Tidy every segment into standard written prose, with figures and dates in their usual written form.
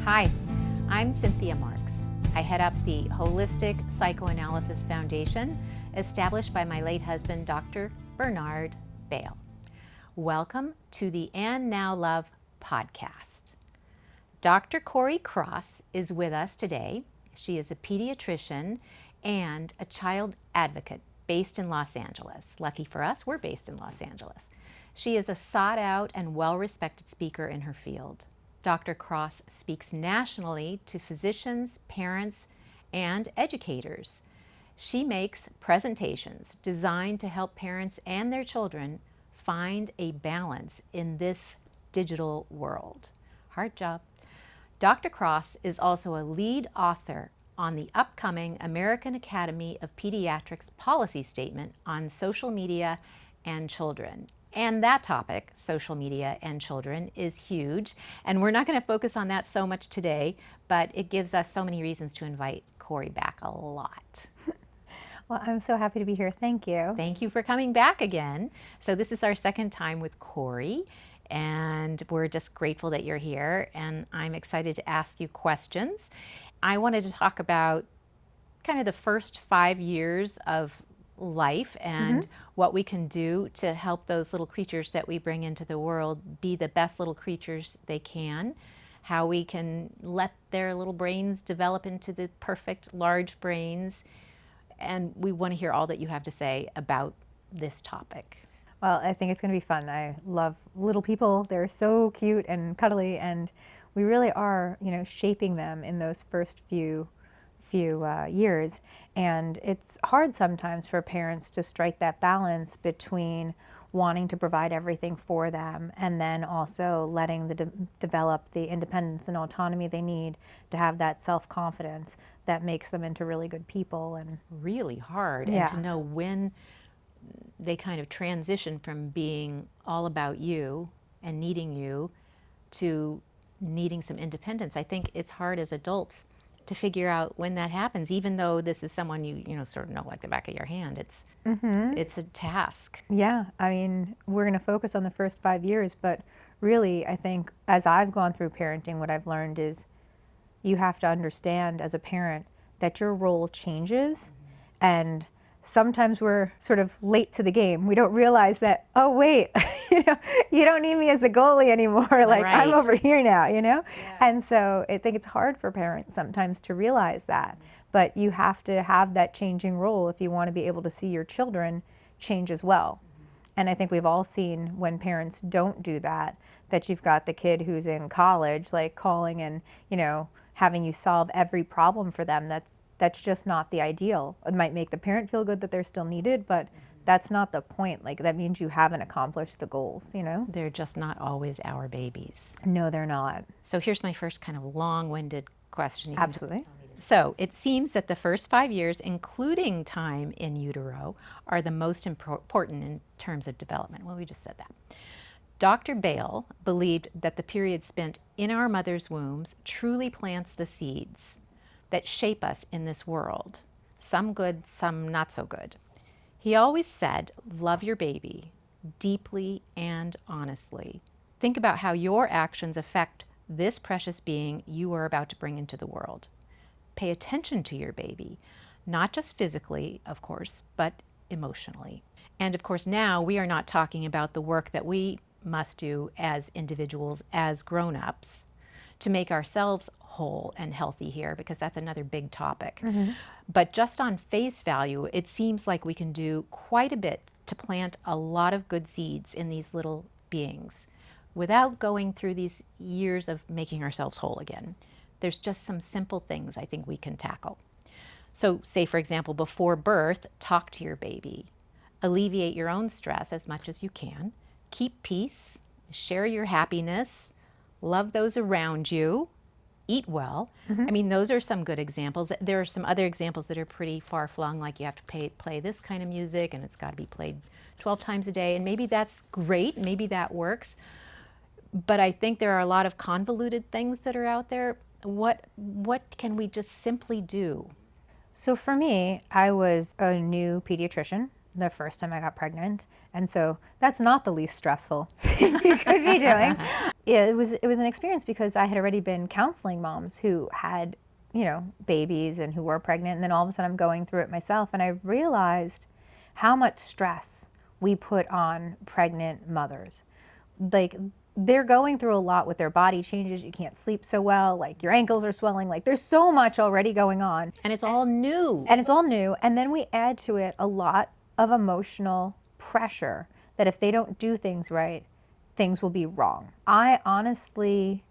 Hi, I'm Cynthia Marks. I head up the Holistic Psychoanalysis Foundation, established by my late husband, Dr. Bernard Bale. Welcome to the And Now Love podcast. Dr. Cori Cross is with us today. She is a pediatrician and a child advocate based in Los Angeles. Lucky for us, we're based in Los Angeles. She is a sought-out and well-respected speaker in her field. Dr. Cross speaks nationally to physicians, parents, and educators. She makes presentations designed to help parents and their children find a balance in this digital world. Hard job. Dr. Cross is also a lead author on the upcoming American Academy of Pediatrics policy statement on social media and children. And that topic, social media and children, is huge. And we're not going to focus on that so much today, but it gives us so many reasons to invite Cori back a lot. Well, I'm so happy to be here. Thank you. Thank you for coming back again. So this is our second time with Cori, and we're just grateful that you're here. And I'm excited to ask you questions. I wanted to talk about kind of the first 5 years of life and what we can do to help those little creatures that we bring into the world be the best little creatures they can, how we can let their little brains develop into the perfect large brains. And we want to hear all that you have to say about this topic. Well, I think it's going to be fun. I love little people. They're so cute and cuddly, and we really are, shaping them in those first few years. And it's hard sometimes for parents to strike that balance between wanting to provide everything for them and then also letting them develop the independence and autonomy they need to have that self-confidence that makes them into really good people. And really hard. Yeah. And to know when they kind of transition from being all about you and needing you to needing some independence. I think it's hard as adults to figure out when that happens, even though this is someone you sort of know like the back of your hand. It's a task. Yeah, I mean, we're going to focus on the first 5 years, but really, I think as I've gone through parenting, what I've learned is you have to understand as a parent that your role changes, and sometimes we're sort of late to the game. We don't realize that, oh, wait, you don't need me as the goalie anymore. Like, Right. I'm over here now, Yeah. And so I think it's hard for parents sometimes to realize that. But you have to have that changing role if you want to be able to see your children change as well. And I think we've all seen when parents don't do that, that you've got the kid who's in college, like calling and, having you solve every problem for them. That's just not the ideal. It might make the parent feel good that they're still needed, but that's not the point. Like, that means you haven't accomplished the goals, They're just not always our babies. No, they're not. So here's my first kind of long-winded question. You can just Absolutely. tell me to- So it seems that the first 5 years, including time in utero, are the most important in terms of development. Well, we just said that. Dr. Bale believed that the period spent in our mother's wombs truly plants the seeds that shape us in this world, some good, some not so good. He always said, love your baby deeply and honestly. Think about how your actions affect this precious being you are about to bring into the world. Pay attention to your baby, not just physically, of course, but emotionally. And of course, now we are not talking about the work that we must do as individuals, as grown-ups, to make ourselves whole and healthy here, because that's another big topic. But just on face value, it seems like we can do quite a bit to plant a lot of good seeds in these little beings without going through these years of making ourselves whole again. There's just some simple things I think we can tackle. So say, for example, before birth, talk to your baby. Alleviate your own stress as much as you can. Keep peace. Share your happiness. Love those around you. Eat well. I mean, those are some good examples. There are some other examples that are pretty far-flung, like you have to play this kind of music and it's got to be played 12 times a day. And maybe that's great. Maybe that works. But I think there are a lot of convoluted things that are out there. What can we just simply do? So for me, I was a new pediatrician, the first time I got pregnant. And so that's not the least stressful thing you could be doing. Yeah, it was an experience because I had already been counseling moms who had, babies and who were pregnant. And then all of a sudden I'm going through it myself. And I realized how much stress we put on pregnant mothers. Like, they're going through a lot with their body changes. You can't sleep so well. Like, your ankles are swelling. Like, there's so much already going on. And it's all new. And then we add to it a lot of emotional pressure that if they don't do things right, things will be wrong. I honestly,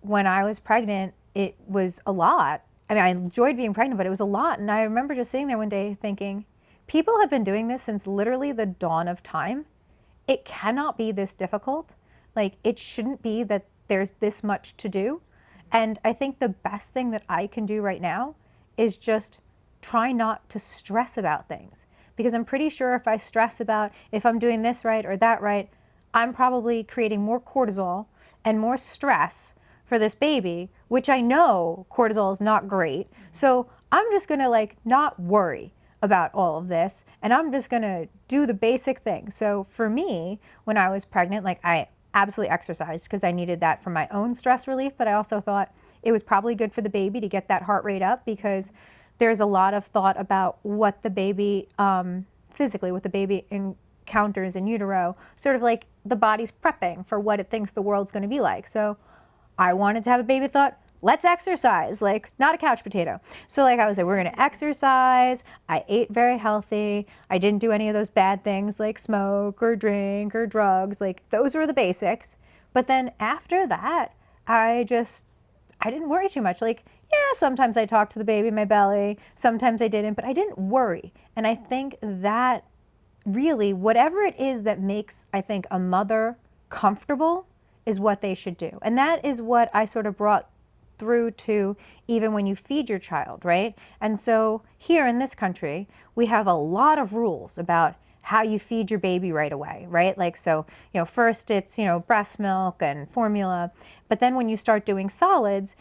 when I was pregnant, it was a lot. I mean, I enjoyed being pregnant, but it was a lot. And I remember just sitting there one day thinking, people have been doing this since literally the dawn of time. It cannot be this difficult. Like, it shouldn't be that there's this much to do. And I think the best thing that I can do right now is just try not to stress about things. Because I'm pretty sure if I stress about if I'm doing this right or that right, I'm probably creating more cortisol and more stress for this baby, which I know cortisol is not great. So I'm just gonna not worry about all of this, and I'm just gonna do the basic things. So for me, when I was pregnant, I absolutely exercised because I needed that for my own stress relief, but I also thought it was probably good for the baby to get that heart rate up because there's a lot of thought about what the baby, physically, what the baby encounters in utero, sort of like the body's prepping for what it thinks the world's gonna be like. So I wanted to have a baby, thought, let's exercise, not a couch potato. So I was like, we're gonna exercise. I ate very healthy. I didn't do any of those bad things like smoke or drink or drugs. Those were the basics. But then after that, I didn't worry too much. Yeah, sometimes I talked to the baby in my belly. Sometimes I didn't, but I didn't worry. And I think that really, whatever it is that makes, I think, a mother comfortable is what they should do. And that is what I sort of brought through to even when you feed your child, right? And so here in this country, we have a lot of rules about how you feed your baby right away, right? First it's, breast milk and formula, but then when you start doing solids,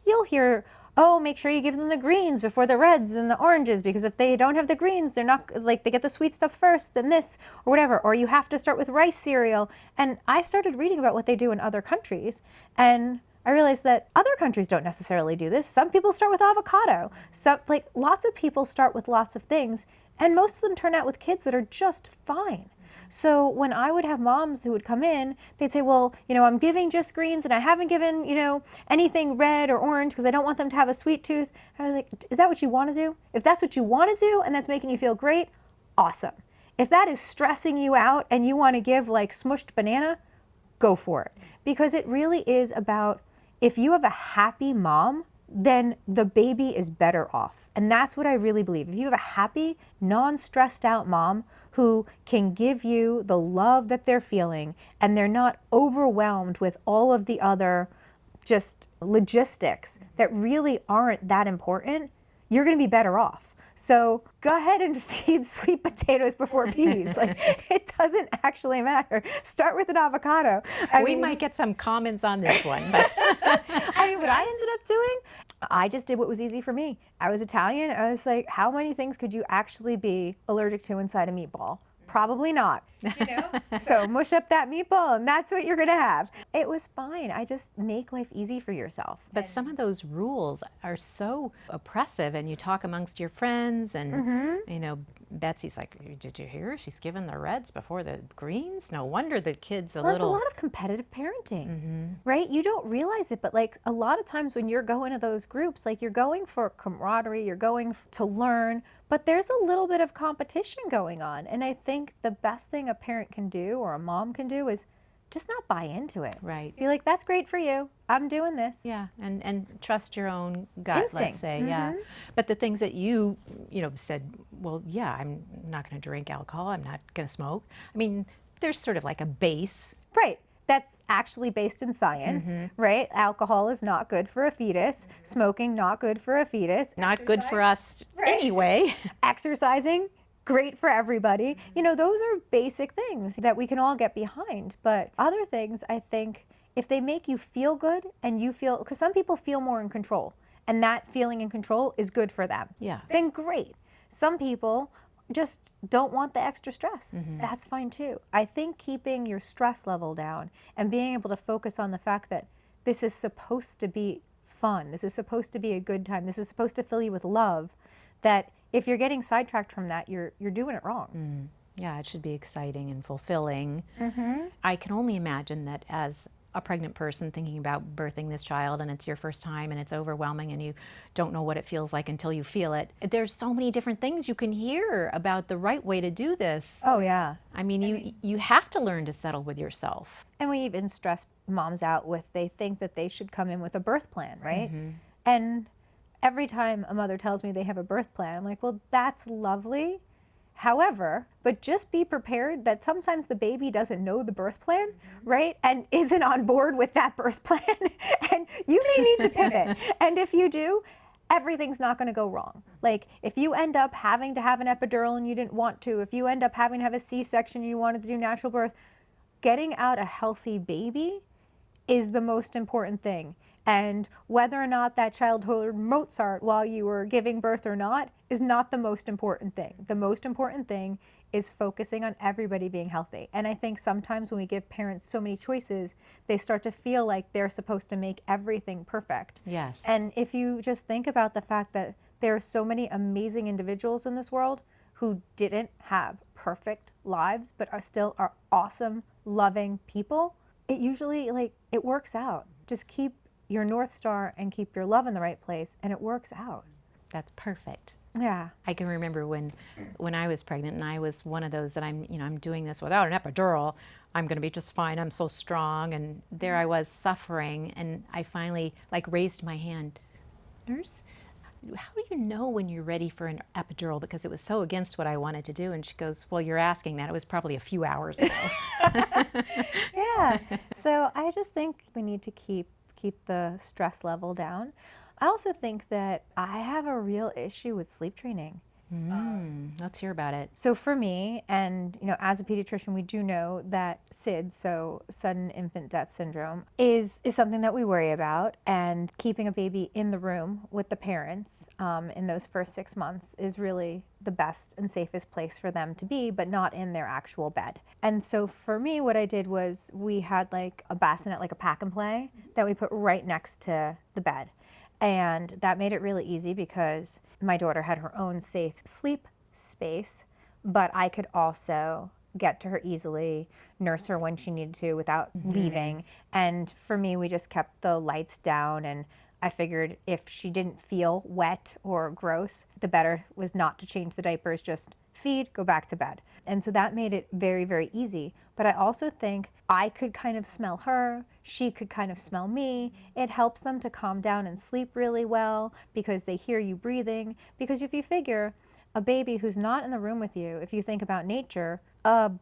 you'll hear, oh, make sure you give them the greens before the reds and the oranges, because if they don't have the greens, they're not, they get the sweet stuff first, then this, or whatever, or you have to start with rice cereal. And I started reading about what they do in other countries, and I realized that other countries don't necessarily do this. Some people start with avocado. Lots of people start with lots of things, and most of them turn out with kids that are just fine. So when I would have moms who would come in, they'd say, well, I'm giving just greens and I haven't given, anything red or orange because I don't want them to have a sweet tooth. I was like, is that what you want to do? If that's what you want to do and that's making you feel great, awesome. If that is stressing you out and you want to give smushed banana, go for it. Because it really is about, if you have a happy mom, then the baby is better off. And that's what I really believe. If you have a happy, non-stressed out mom who can give you the love that they're feeling and they're not overwhelmed with all of the other just logistics that really aren't that important, you're going to be better off. So go ahead and feed sweet potatoes before peas. It doesn't actually matter. Start with an avocado. We might get some comments on this one. But what I ended up doing, I just did what was easy for me. I was Italian. I was like, how many things could you actually be allergic to inside a meatball? Probably not. So mush up that meatball and that's what you're going to have. It was fine. I just make life easy for yourself. But some of those rules are so oppressive, and you talk amongst your friends and, Betsy's like, did you hear? She's giving the reds before the greens? No wonder the kid's There's a lot of competitive parenting, right? You don't realize it, but a lot of times when you're going to those groups, you're going for camaraderie, you're going to learn, but there's a little bit of competition going on. And I think the best thing a parent can do or a mom can do is just not buy into it. Right. Be like, that's great for you. I'm doing this. Yeah, and trust your own gut, Instinct. let's say, yeah. But the things that you said, well, yeah, I'm not going to drink alcohol, I'm not going to smoke. I mean, there's sort of like a base. Right. That's actually based in science, right? Alcohol is not good for a fetus. Smoking, not good for a fetus. Not good for us anyway. Exercising, great for everybody. Those are basic things that we can all get behind. But other things, I think, if they make you feel good and you feel, because some people feel more in control, and that feeling in control is good for them. Yeah. Then great. Some people just don't want the extra stress. That's fine too. I think keeping your stress level down and being able to focus on the fact that this is supposed to be fun, this is supposed to be a good time, this is supposed to fill you with love, that if you're getting sidetracked from that, you're doing it wrong. Yeah, it should be exciting and fulfilling. I can only imagine that as a pregnant person thinking about birthing this child, and it's your first time and it's overwhelming and you don't know what it feels like until you feel it. There's so many different things you can hear about the right way to do this. Oh yeah. I mean, you have to learn to settle with yourself. And we even stress moms out with, they think that they should come in with a birth plan, right? And every time a mother tells me they have a birth plan, I'm like, well, that's lovely. However, but just be prepared that sometimes the baby doesn't know the birth plan, right? And isn't on board with that birth plan. And you may need to pivot. And if you do, everything's not going to go wrong. Like if you end up having to have an epidural and you didn't want to, if you end up having to have a C-section and you wanted to do natural birth, getting out a healthy baby is the most important thing. And whether or not that child heard Mozart while you were giving birth or not is not the most important thing. The most important thing is focusing on everybody being healthy. And I think sometimes when we give parents so many choices, they start to feel like they're supposed to make everything perfect. Yes. And if you just think about the fact that there are so many amazing individuals in this world who didn't have perfect lives, but are awesome, loving people, it usually, it works out. Just keep your North Star and keep your love in the right place, and it works out. That's perfect. Yeah. I can remember when I was pregnant and I was one of those that I'm doing this without an epidural. I'm going to be just fine. I'm so strong. And there I was suffering, and I finally raised my hand. Nurse, how do you know when you're ready for an epidural? Because it was so against what I wanted to do. And she goes, well, you're asking that. It was probably a few hours ago. Yeah. So I just think we need to keep the stress level down. I also think that I have a real issue with sleep training. Let's hear about it. So for me, and as a pediatrician, we do know that SIDS, so sudden infant death syndrome, is something that we worry about. And keeping a baby in the room with the parents in those first 6 months is really the best and safest place for them to be, but not in their actual bed. And so for me, what I did was we had a bassinet, a pack and play that we put right next to the bed. And that made it really easy because my daughter had her own safe sleep space, but I could also get to her easily, nurse her when she needed to without leaving. And for me, we just kept the lights down, and I figured if she didn't feel wet or gross, the better was not to change the diapers, just feed, go back to bed. And so that made it very, very easy. But I also think I could kind of smell her, she could kind of smell me. It helps them to calm down and sleep really well because they hear you breathing. Because if you figure a baby who's not in the room with you, if you think about nature, a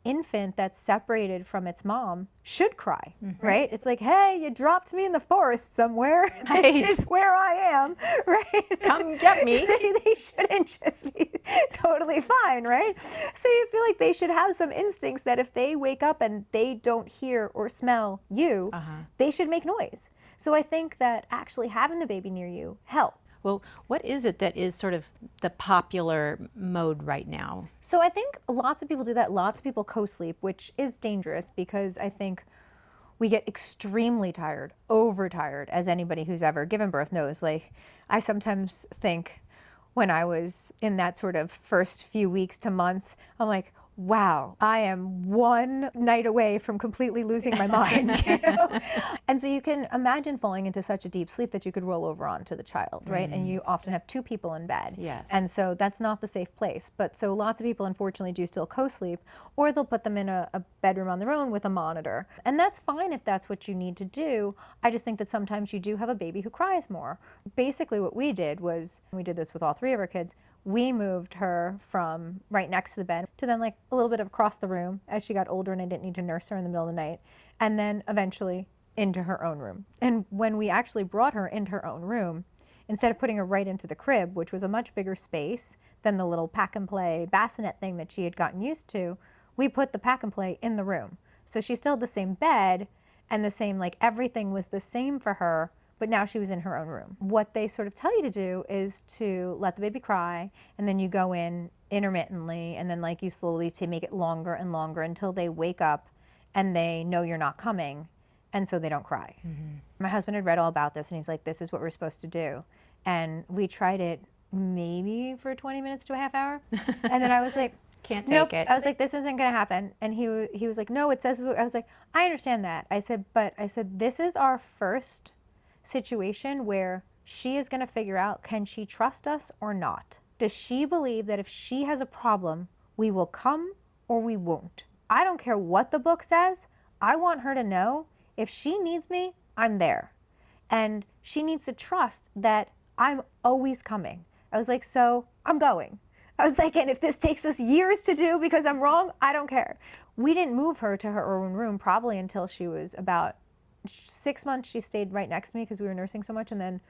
infant that's separated from its mom should cry, right? It's like, hey, you dropped me in the forest somewhere. Right. This is where I am, right? Come get me. They shouldn't just be totally fine, right? So you feel like they should have some instincts that if they wake up and they don't hear or smell you, they should make noise. So I think that actually having the baby near you helps. Well, what is it that is sort of the popular mode right now? So I think lots of people do that. Lots of people co-sleep, which is dangerous because I think we get extremely tired, overtired, as anybody who's ever given birth knows. I sometimes think when I was in that sort of first few weeks to months, I'm like, wow, I am one night away from completely losing my mind. And so you can imagine falling into such a deep sleep that you could roll over onto the child, right? And you often have two people in bed. Yes. And so that's not the safe place. But so lots of people unfortunately do still co-sleep, or they'll put them in a bedroom on their own with a monitor. And that's fine if that's what you need to do. I just think that sometimes you do have a baby who cries more. Basically what we did was, we did this with all three of our kids, we moved her from right next to the bed to then a little bit of across the room as she got older and I didn't need to nurse her in the middle of the night, and then eventually into her own room. And when we actually brought her into her own room, instead of putting her right into the crib, which was a much bigger space than the little pack and play bassinet thing that she had gotten used to, we put the pack and play in the room. So she still had the same bed and the same, everything was the same for her, but now she was in her own room. What they sort of tell you to do is to let the baby cry, and then you go in intermittently, and then like you slowly to make it longer and longer until they wake up and they know you're not coming, and so they don't cry. My husband had read all about this, and he's like, this is what we're supposed to do. And we tried it maybe for 20 minutes to a half hour. And then I was like, Can't nope. take it. I was like, this isn't going to happen. And he was like, no, it says, I was like, I understand that. I said, this is our first situation where she is going to figure out, can she trust us or not? Does she believe that if she has a problem, we will come or we won't? I don't care what the book says. I want her to know if she needs me, I'm there. And she needs to trust that I'm always coming. I was like, so I'm going. I was like, and if this takes us years to do because I'm wrong, I don't care. We didn't move her to her own room probably until she was about 6 months. She stayed right next to me because we were nursing so much. And then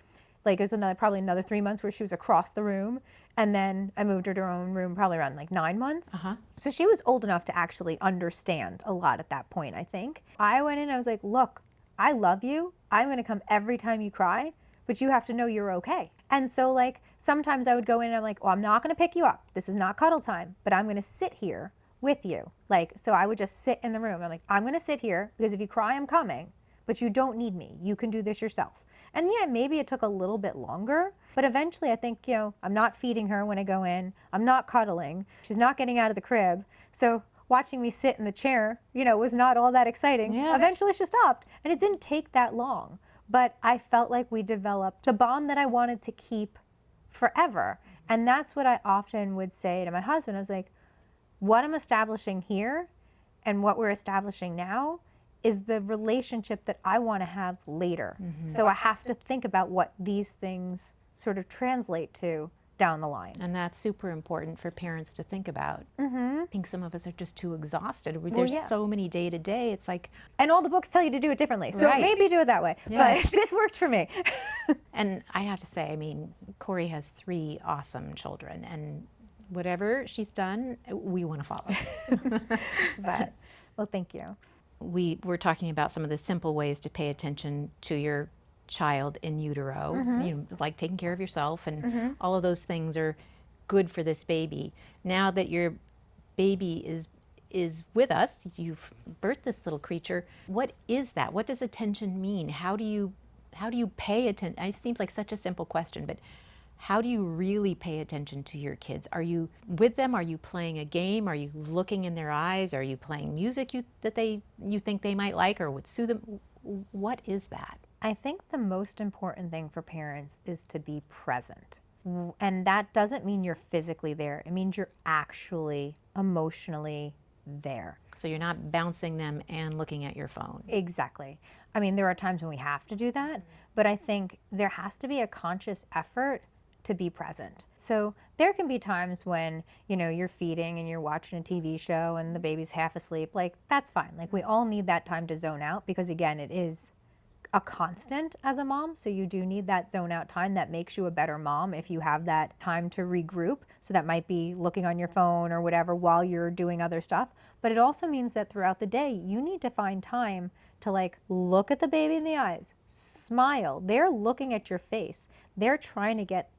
like it was probably another 3 months where she was across the room. And then I moved her to her own room probably around like 9 months. So she was old enough to actually understand a lot at that point, I think. I went in, I was like, look, I love you. I'm going to come every time you cry, but you have to know you're okay. And so like sometimes I would go in and I'm like, well, I'm not going to pick you up. This is not cuddle time, but I'm going to sit here with you. Like, so I would just sit in the room. I'm like, I'm going to sit here because if you cry, I'm coming, but you don't need me. You can do this yourself. And yeah, maybe it took a little bit longer, but eventually I think, you know, I'm not feeding her when I go in. I'm not cuddling. She's not getting out of the crib. So watching me sit in the chair, you know, was not all that exciting. Yeah. Eventually she stopped, and it didn't take that long. But I felt like we developed the bond that I wanted to keep forever. And that's what I often would say to my husband. I was like, what I'm establishing here and what we're establishing now is the relationship that I want to have later. So I have to think about what these things sort of translate to down the line. And that's super important for parents to think about. I think some of us are just too exhausted. There's so many day to day. It's like, and all the books tell you to do it differently. So Right. maybe do it that way. Yeah. But this worked for me. and I have to say, I mean, Cori has 3 awesome children, and whatever she's done, we want to follow. But, well, thank you. We were talking about some of the simple ways to pay attention to your child in utero, you know, like taking care of yourself, and all of those things are good for this baby. Now that your baby is with us, you've birthed this little creature. What is that? What does attention mean? How do you pay attention? It seems like such a simple question, but how do you really pay attention to your kids? Are you with them? Are you playing a game? Are you looking in their eyes? Are you playing music you think they might like or would soothe them? What is that? I think the most important thing for parents is to be present. And that doesn't mean you're physically there. It means you're actually emotionally there. So you're not bouncing them and looking at your phone. Exactly. I mean, there are times when we have to do that, but I think there has to be a conscious effort to be present. So there can be times when, you know, you're feeding and you're watching a TV show and the baby's half asleep. Like, that's fine. Like, we all need that time to zone out because, again, it is a constant as a mom. So you do need that zone out time that makes you a better mom if you have that time to regroup. So that might be looking on your phone or whatever while you're doing other stuff. But it also means that throughout the day, you need to find time to like look at the baby in the eyes, smile. They're looking at your face. They're trying to get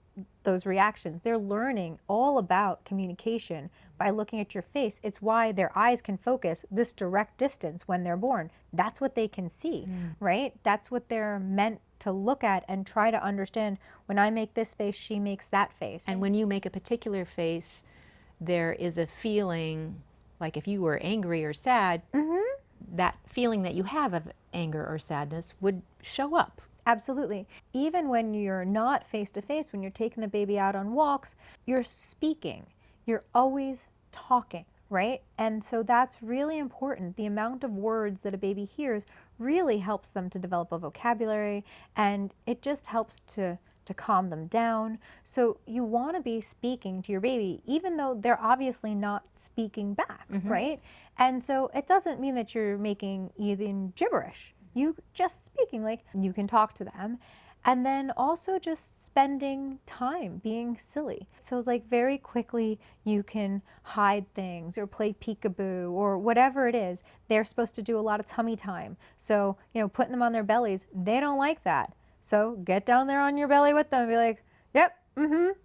those reactions. They're learning all about communication by looking at your face. It's why their eyes can focus this direct distance when they're born. That's what they can see, right? That's what they're meant to look at and try to understand. When I make this face, she makes that face. And when you make a particular face, there is a feeling, like if you were angry or sad, that feeling that you have of anger or sadness would show up. Absolutely. Even when you're not face to face, when you're taking the baby out on walks, you're speaking. You're always talking, right? And so that's really important. The amount of words that a baby hears really helps them to develop a vocabulary, and it just helps to calm them down. So you want to be speaking to your baby, even though they're obviously not speaking back, right? And so it doesn't mean that you're making even gibberish. You just speaking, like you can talk to them. And then also just spending time being silly. So it's like very quickly you can hide things or play peekaboo or whatever it is. They're supposed to do a lot of tummy time. So, you know, putting them on their bellies, they don't like that. So get down there on your belly with them and be like, yep,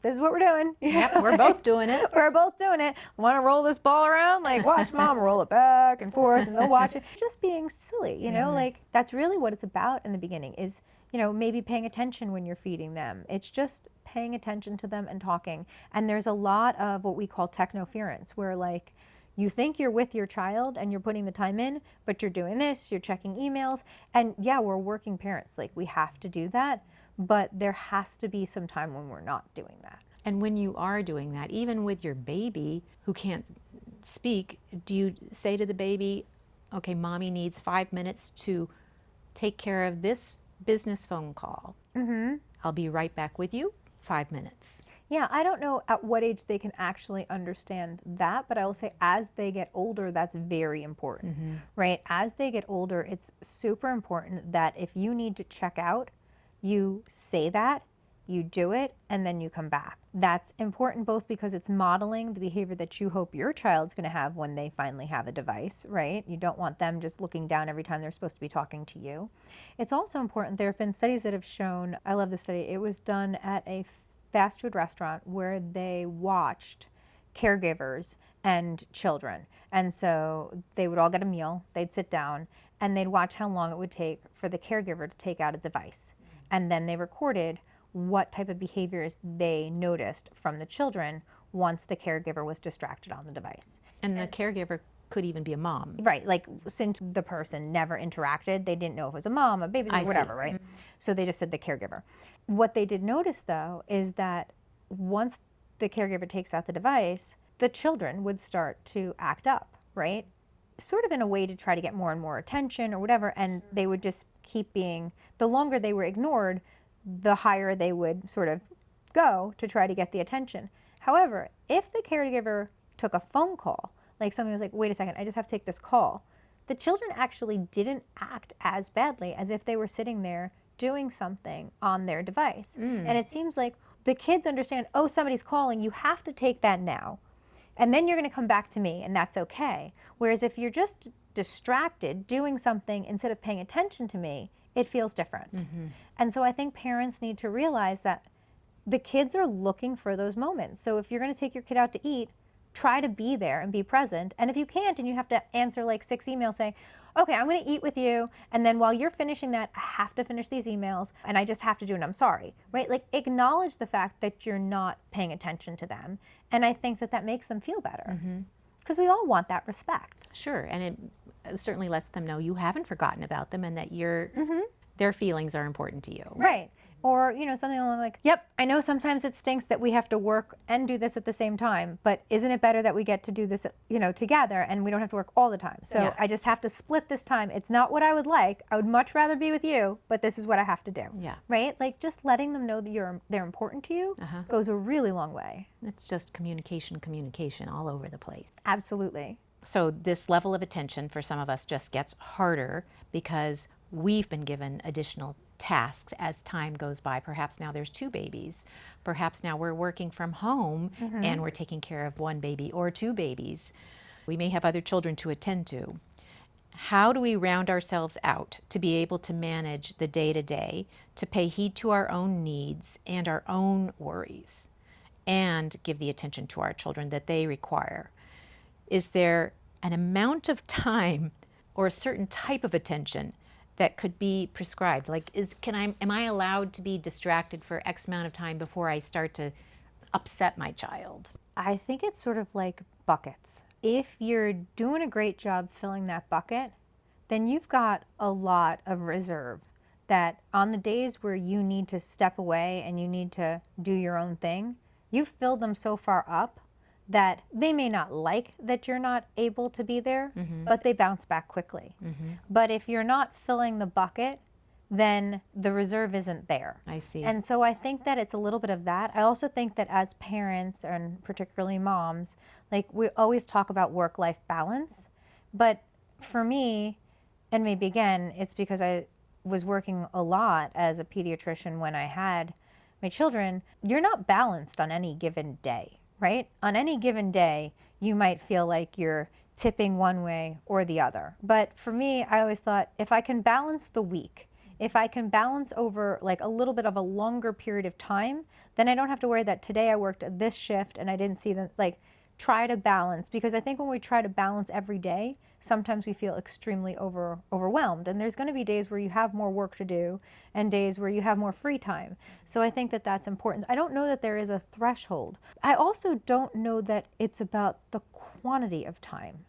this is what we're doing. Yep, we're both doing it. We're both doing it. Want to roll this ball around? Like, watch mom roll it back and forth, and they'll watch it. Just being silly, like that's really what it's about in the beginning is, maybe paying attention when you're feeding them. It's just paying attention to them and talking. And there's a lot of what we call technoference, where like, you think you're with your child and you're putting the time in, but you're doing this, you're checking emails. And yeah, we're working parents. Like, we have to do that. But there has to be some time when we're not doing that. And when you are doing that, even with your baby who can't speak, do you say to the baby, okay, mommy needs 5 minutes to take care of this business phone call. I'll be right back with you, 5 minutes. Yeah, I don't know at what age they can actually understand that, but I will say as they get older, that's very important, right? As they get older, it's super important that if you need to check out, you say that, you do it, and then you come back. That's important both because it's modeling the behavior that you hope your child's going to have when they finally have a device, right? You don't want them just looking down every time they're supposed to be talking to you. It's also important, there have been studies that have shown, I love this study, it was done at a fast food restaurant where they watched caregivers and children. And so they would all get a meal, they'd sit down, and they'd watch how long it would take for the caregiver to take out a device. And then they recorded what type of behaviors they noticed from the children once the caregiver was distracted on the device. And the caregiver could even be a mom. Right, like since the person never interacted, they didn't know if it was a mom, a babysitter, whatever, right? So they just said the caregiver. What they did notice though is that once the caregiver takes out the device, the children would start to act up, right? Sort of in a way to try to get more and more attention or whatever, and they would just keep being, the longer they were ignored, the higher they would sort of go to try to get the attention. However, if the caregiver took a phone call, like somebody was like, wait a second, I just have to take this call, the children actually didn't act as badly as if they were sitting there doing something on their device. And it seems like the kids understand, oh, somebody's calling, you have to take that now. And then you're going to come back to me, and that's okay. Whereas if you're just distracted doing something instead of paying attention to me, it feels different. And so I think parents need to realize that the kids are looking for those moments. So if you're going to take your kid out to eat, try to be there and be present. And if you can't and you have to answer like 6 emails saying, okay, I'm going to eat with you, and then while you're finishing that, I have to finish these emails, and I just have to do it, and I'm sorry, right? Like, acknowledge the fact that you're not paying attention to them, and I think that that makes them feel better. Because we all want that respect. Sure, and it certainly lets them know you haven't forgotten about them and that their feelings are important to you. Right. Or, something along like, yep, I know sometimes it stinks that we have to work and do this at the same time, but isn't it better that we get to do this, together and we don't have to work all the time? So Yeah. I just have to split this time. It's not what I would like. I would much rather be with you, but this is what I have to do. Yeah. Right? Like, just letting them know that they're important to you goes a really long way. It's just communication all over the place. Absolutely. So this level of attention for some of us just gets harder because we've been given additional tasks as time goes by. Perhaps now there's 2 babies. Perhaps now we're working from home and we're taking care of 1 baby or 2 babies. We may have other children to attend to. How do we round ourselves out to be able to manage the day-to-day, to pay heed to our own needs and our own worries, and give the attention to our children that they require? Is there an amount of time or a certain type of attention that could be prescribed? Like, am I allowed to be distracted for X amount of time before I start to upset my child? I think it's sort of like buckets. If you're doing a great job filling that bucket, then you've got a lot of reserve that on the days where you need to step away and you need to do your own thing, you've filled them so far up that they may not like that you're not able to be there, but they bounce back quickly. But if you're not filling the bucket, then the reserve isn't there. I see. And so I think that it's a little bit of that. I also think that as parents, and particularly moms, like, we always talk about work-life balance. But for me, and maybe again, it's because I was working a lot as a pediatrician when I had my children, you're not balanced on any given day. Right? On any given day, you might feel like you're tipping one way or the other. But for me, I always thought if I can balance the week, If I can balance over like a little bit of a longer period of time, then I don't have to worry that today I worked this shift and I didn't see the, like, try to balance, because I think when we try to balance every day, sometimes we feel extremely overwhelmed, and there's going to be days where you have more work to do and days where you have more free time. So I think that that's important. I don't know that there is a threshold. I also don't know that it's about the quantity of time.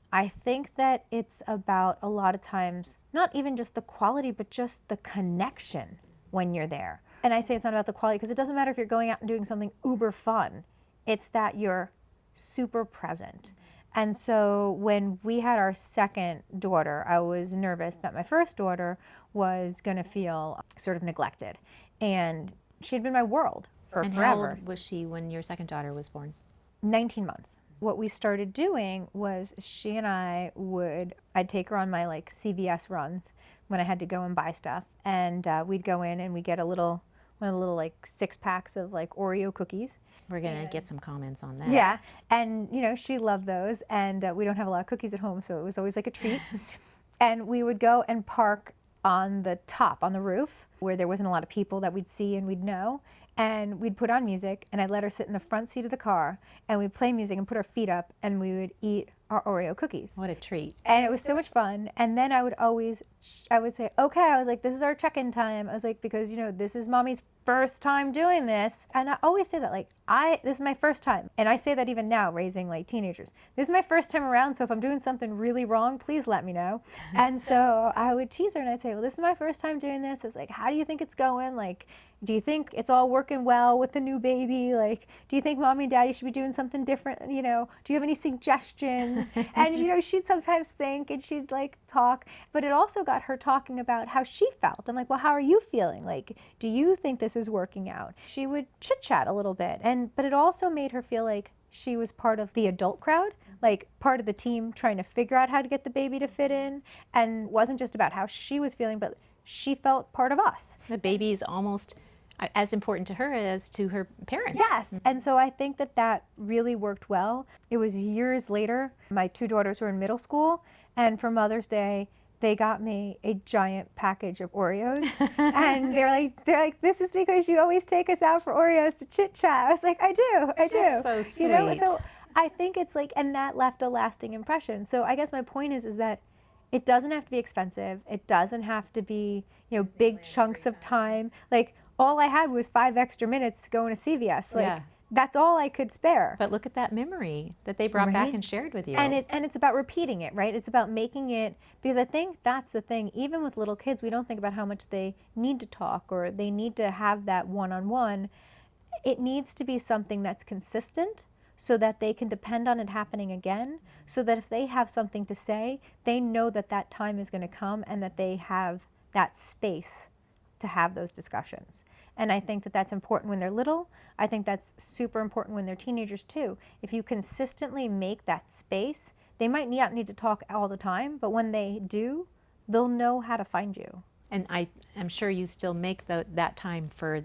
I think that it's about, a lot of times, not even just the quality, but just the connection when you're there. And I say it's not about the quality because it doesn't matter if you're going out and doing something uber fun. It's that you're super present. And so when we had our second daughter, I was nervous that my first daughter was going to feel sort of neglected. And she had been my world for And forever. how old was she when your second daughter was born? 19 months. What we started doing was she and I'd take her on my like CVS runs when I had to go and buy stuff. And we'd go in and we'd get one of the little like 6 packs of like Oreo cookies. We're going to get some comments on that. Yeah. And, you know, she loved those. And we don't have a lot of cookies at home, so it was always like a treat. And we would go and park on the top, on the roof, where there wasn't a lot of people that we'd see and we'd know. And we'd put on music, and I'd let her sit in the front seat of the car, and we'd play music and put our feet up, and we would eat our Oreo cookies. What a treat. And it was so much fun. And then I would say, okay, I was like, this is our check-in time. I was like, because, you know, this is mommy's first time doing this. And I always say that, like, this is my first time. And I say that even now, raising like teenagers. This is my first time around, so if I'm doing something really wrong, please let me know. And so I would tease her and I'd say, well, this is my first time doing this. I was like, how do you think it's going? Like, do you think it's all working well with the new baby? Like, do you think mommy and daddy should be doing something different? You know, do you have any suggestions? And, you know, she'd sometimes think and she'd like talk, but it also got her talking about how she felt. I'm like, well, how are you feeling? Like, do you think this is working out? She would chit chat a little bit, but it also made her feel like she was part of the adult crowd, like part of the team trying to figure out how to get the baby to fit in, and wasn't just about how she was feeling, but she felt part of us. The baby is almost as important to her as to her parents. Yes, and so I think that really worked well. It was years later, my 2 daughters were in middle school, and for Mother's Day, they got me a giant package of Oreos. And they're like, this is because you always take us out for Oreos to chit chat. I was like, I do. That's so sweet. You know, so I think it's like, and that left a lasting impression. So I guess my point is that it doesn't have to be expensive. It doesn't have to be, you know, big chunks of time. Like, all I had was 5 extra minutes going to CVS. Like, Yeah. That's all I could spare. But look at that memory that they brought back Right? and shared with you. And it's about repeating it, right? It's about making it, because I think that's the thing. Even with little kids, we don't think about how much they need to talk or they need to have that one-on-one. It needs to be something that's consistent so that they can depend on it happening again, so that if they have something to say, they know that that time is going to come and that they have that space to have those discussions. And I think that that's important when they're little. I think that's super important when they're teenagers too. If you consistently make that space, they might not need to talk all the time, but when they do, they'll know how to find you. And I'm sure you still make that time for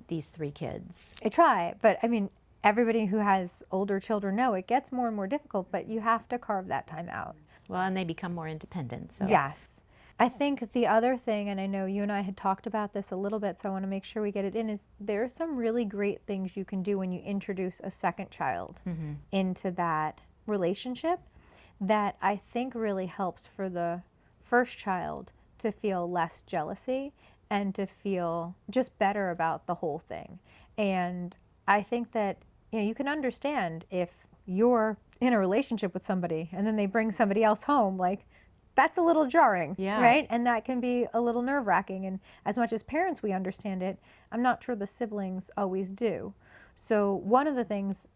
these 3 kids. I try, but I mean, everybody who has older children know it gets more and more difficult, but you have to carve that time out. Well, and they become more independent. So. Yes. I think the other thing, and I know you and I had talked about this a little bit, so I want to make sure we get it in, is there are some really great things you can do when you introduce a second child into that relationship that I think really helps for the first child to feel less jealousy and to feel just better about the whole thing. And I think that, you know, you can understand if you're in a relationship with somebody and then they bring somebody else home, like, that's a little jarring, Yeah. right? And that can be a little nerve-wracking. And as much as parents we understand it, I'm not sure the siblings always do. So one of the things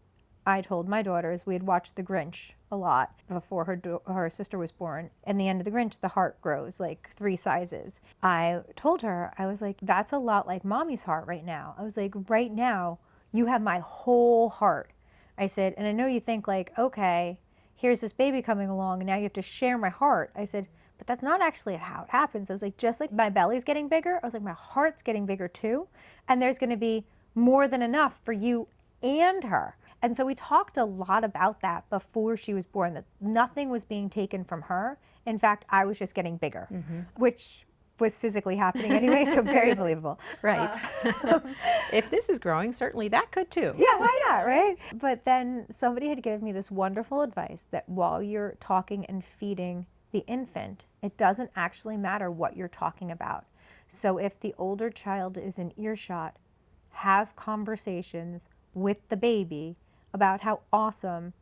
I told my daughter is we had watched The Grinch a lot before her sister was born. And the end of The Grinch, the heart grows like 3 sizes. I told her, I was like, that's a lot like mommy's heart right now. I was like, right now, you have my whole heart. I said, and I know you think like, okay, here's this baby coming along and now you have to share my heart. I said, but that's not actually how it happens. I was like, just like my belly's getting bigger, I was like, my heart's getting bigger too. And there's going to be more than enough for you and her. And so we talked a lot about that before she was born, that nothing was being taken from her. In fact, I was just getting bigger, which was physically happening anyway, so very believable. Right. If this is growing, certainly that could too. Yeah, why not, right? But then somebody had given me this wonderful advice that while you're talking and feeding the infant, it doesn't actually matter what you're talking about. So if the older child is in earshot, have conversations with the baby about how awesome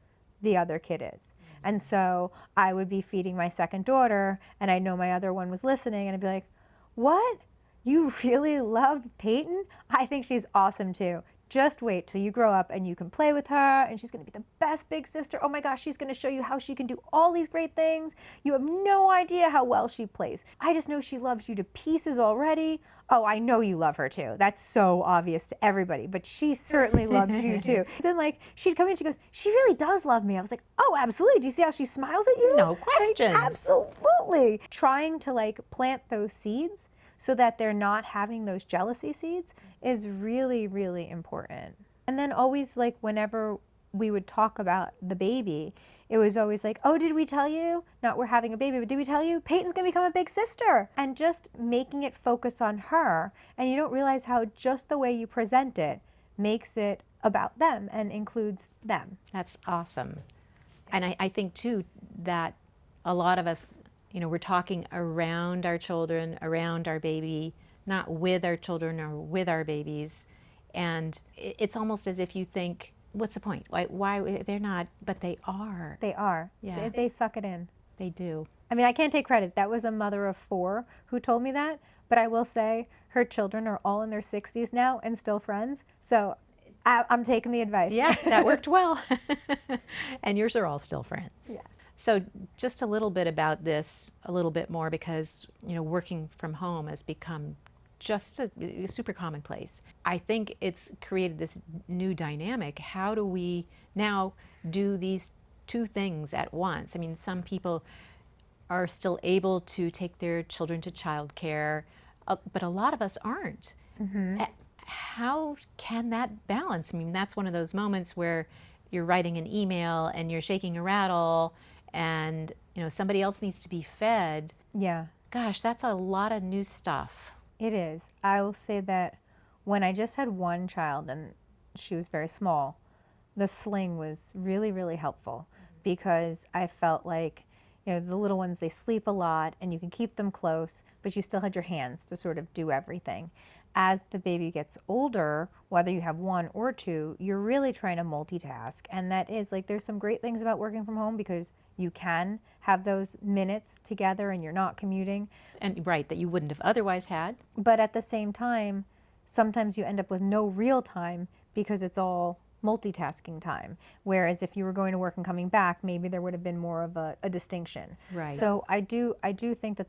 the other kid is. And so I would be feeding my second daughter, and I know my other one was listening, and I'd be like, what? You really love Peyton? I think she's awesome too. Just wait till you grow up and you can play with her, and she's going to be the best big sister. Oh my gosh, she's going to show you how she can do all these great things. You have no idea how well she plays. I just know she loves you to pieces already. Oh, I know you love her too. That's so obvious to everybody, but she certainly loves you too. Then like she'd come in, she goes, she really does love me. I was like, oh, absolutely. Do you see how she smiles at you? No question. Like, absolutely. Trying to like plant those seeds so that they're not having those jealousy seeds is really, really important. And then always like whenever we would talk about the baby, it was always like, oh, did we tell you? Not we're having a baby, but did we tell you? Peyton's gonna become a big sister. And just making it focus on her. And you don't realize how just the way you present it makes it about them and includes them. That's awesome. And I think too that a lot of us, you know, we're talking around our children, around our baby, not with our children or with our babies. And it's almost as if you think, what's the point? Why they're not, but they are. They are. Yeah. They suck it in. They do. I mean, I can't take credit. That was a mother of 4 who told me that. But I will say her children are all in their 60s now and still friends. So I'm taking the advice. Yeah, that worked well. And yours are all still friends. Yes. So just a little bit about this, a little bit more, because, you know, working from home has become just a super commonplace. I think it's created this new dynamic. How do we now do these two things at once? I mean, some people are still able to take their children to childcare, but a lot of us aren't. Mm-hmm. How can that balance? I mean, that's one of those moments where you're writing an email and you're shaking a rattle and, you know, somebody else needs to be fed. Yeah. Gosh, that's a lot of new stuff. It is. I will say that when I just had one child and she was very small, the sling was really, really helpful because I felt like, you know, the little ones, they sleep a lot and you can keep them close, but you still had your hands to sort of do everything. As the baby gets older, whether you have 1 or 2, you're really trying to multitask. And that is like, there's some great things about working from home because you can have those minutes together and you're not commuting. And right, that you wouldn't have otherwise had. But at the same time, sometimes you end up with no real time because it's all multitasking time. Whereas if you were going to work and coming back, maybe there would have been more of a distinction. Right. So I do think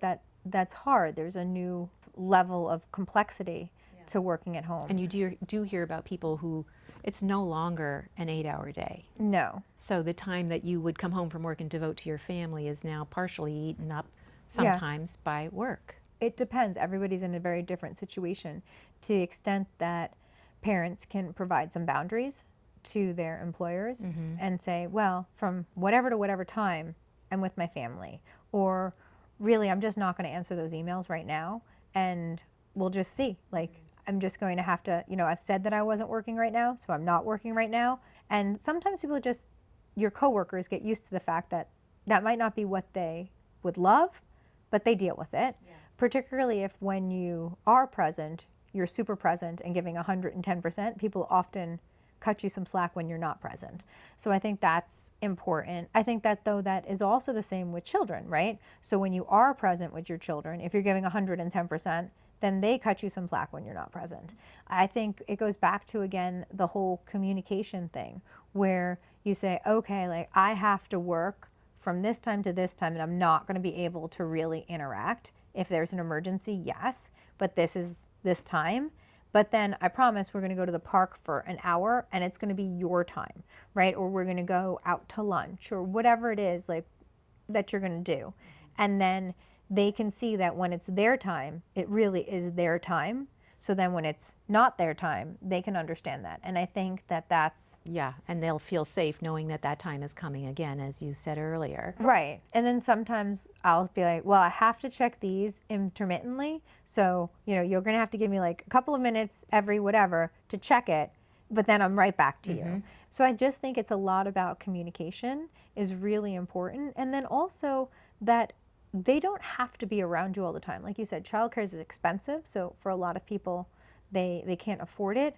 that's hard. There's a new level of complexity to working at home. And you do hear about people who it's no longer an 8-hour day. No. So the time that you would come home from work and devote to your family is now partially eaten up sometimes by work. It depends. Everybody's in a very different situation to the extent that parents can provide some boundaries to their employers and say, well, from whatever to whatever time, I'm with my family. Or really, I'm just not going to answer those emails right now. And we'll just see. Like, I'm just going to have to, you know, I've said that I wasn't working right now, so I'm not working right now. And sometimes people just, your coworkers get used to the fact that that might not be what they would love, but they deal with it. Yeah. Particularly if when you are present, you're super present and giving 110%, people often cut you some slack when you're not present. So I think that's important. I think that though that is also the same with children, right? So when you are present with your children, if you're giving 110%, then they cut you some slack when you're not present. I think it goes back to, again, the whole communication thing where you say, okay, like I have to work from this time to this time and I'm not going to be able to really interact. If there's an emergency, yes, but this is this time. But then I promise we're going to go to the park for an hour and it's going to be your time, right? Or we're going to go out to lunch or whatever it is like that you're going to do. And then they can see that when it's their time, it really is their time. So then when it's not their time, they can understand that. And I think that that's Yeah, and they'll feel safe knowing that that time is coming again, as you said earlier. right. And then sometimes I'll be like, well, I have to check these intermittently. So, you're going to have to give me like a couple of minutes every whatever to check it, but then I'm right back to you. So I just think it's a lot about communication is really important. And then also that they don't have to be around you all the time. Like you said, childcare is expensive. So for a lot of people, they can't afford it.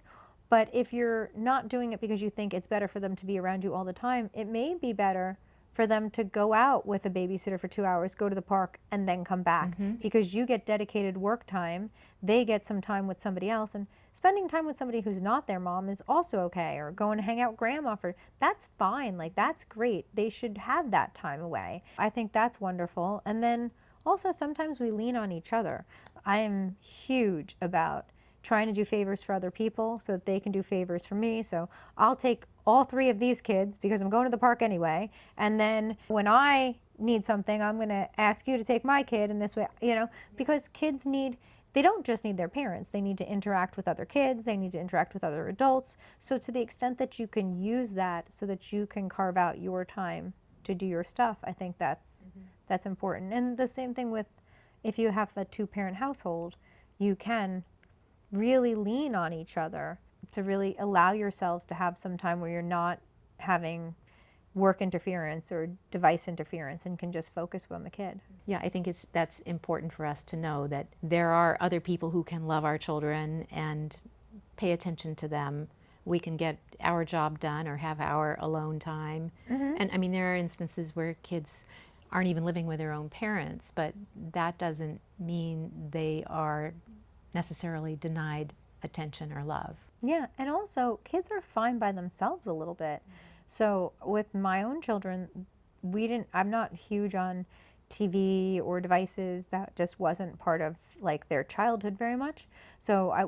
But if you're not doing it because you think it's better for them to be around you all the time, it may be better for them to go out with a babysitter for 2 hours, go to the park, and then come back. Because you get dedicated work time, they get some time with somebody else. And spending time with somebody who's not their mom is also okay. Or going to hang out with grandma that's fine. Like, that's great. They should have that time away. I think that's wonderful. And then also sometimes we lean on each other. I am huge about trying to do favors for other people so that they can do favors for me. So I'll take all 3 of these kids because I'm going to the park anyway. And then when I need something, I'm going to ask you to take my kid in this way, because kids they don't just need their parents. They need to interact with other kids. They need to interact with other adults. So to the extent that you can use that so that you can carve out your time to do your stuff, I think that's important. And the same thing with if you have a 2-parent household, you can really lean on each other to really allow yourselves to have some time where you're not having work interference or device interference and can just focus on the kid. Yeah, I think that's important for us to know that there are other people who can love our children and pay attention to them. We can get our job done or have our alone time. And I mean, there are instances where kids aren't even living with their own parents, but that doesn't mean they are necessarily denied attention or love. Yeah, and also kids are fine by themselves a little bit. So with my own children, I'm not huge on TV or devices. That just wasn't part of like their childhood very much. So I